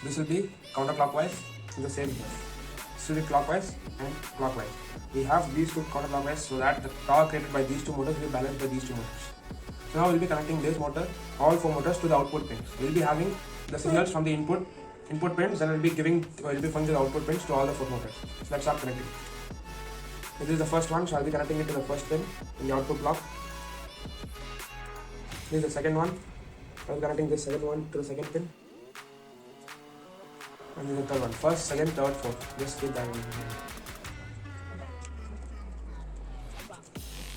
This will be counterclockwise in the same way. This will be clockwise and clockwise. We have these two counterclockwise so that the torque created by these two motors will be balanced by these two motors. So now we'll be connecting this motor, all four motors, to the output pins. We'll be having the signals from the input pins, and we'll be funneling the output pins to all the four motors. So let's start connecting. This is the first one, so I'll be connecting it to the first pin in the output block. This is the second one. I'll be connecting this second one to the second pin. And this is the third one. First, second, third, fourth. Just keep that in mind.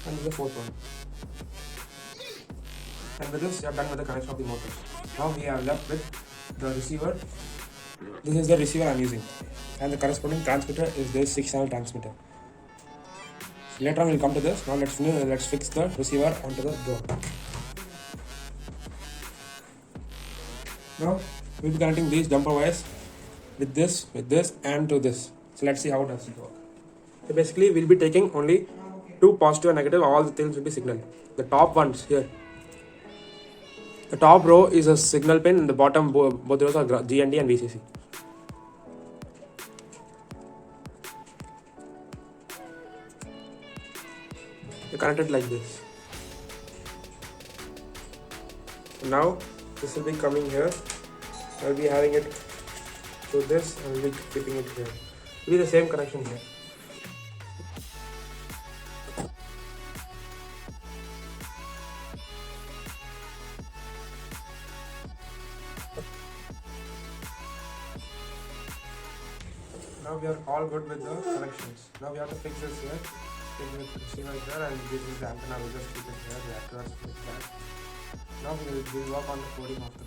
And this is the fourth one. And with this, you are done with the connection of the motors. Now we are left with the receiver. This is the receiver I am using. And the corresponding transmitter is this 6-channel transmitter. So later on we'll come to this. Now let's fix the receiver onto the door. Now we'll be connecting these jumper wires with this, and to this. So let's see how does it work. So basically we'll be taking only two positive and negative. All the things will be signaled. The top ones here. The top row is a signal pin, and the bottom both rows are GND and VCC. You connect it like this. So now this will be coming here. I'll be having it to this, and we'll be keeping it here. It will be the same connection here. Now we are all good with the connections. Now we have to fix this here. Fix the receiver here, and this is the antenna. We'll just keep it here. The actors with that. Now we'll work on the coding of the.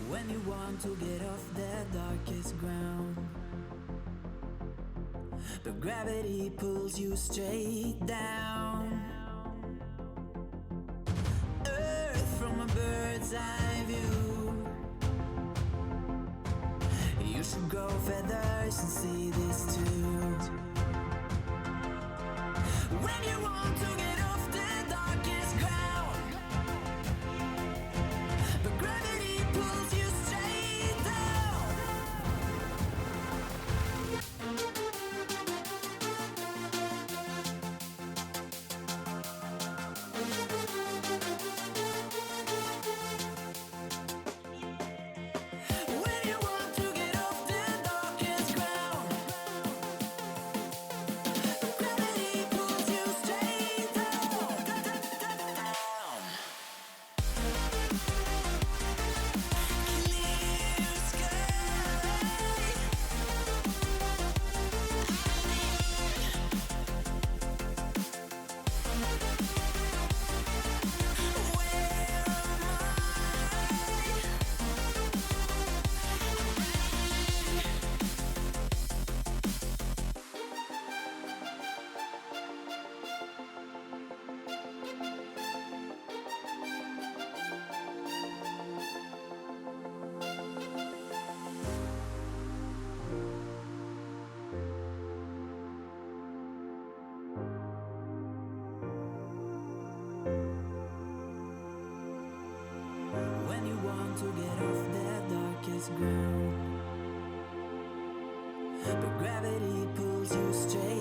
When you want to get off the darkest ground, but gravity pulls you straight down. Earth from a bird's eye view. You should grow feathers and see this too. When you want to get off the darkest ground, but gravity pulls you straight down. When you want to get off the darkest ground, but gravity pulls you straight down. but gravity pulls you straight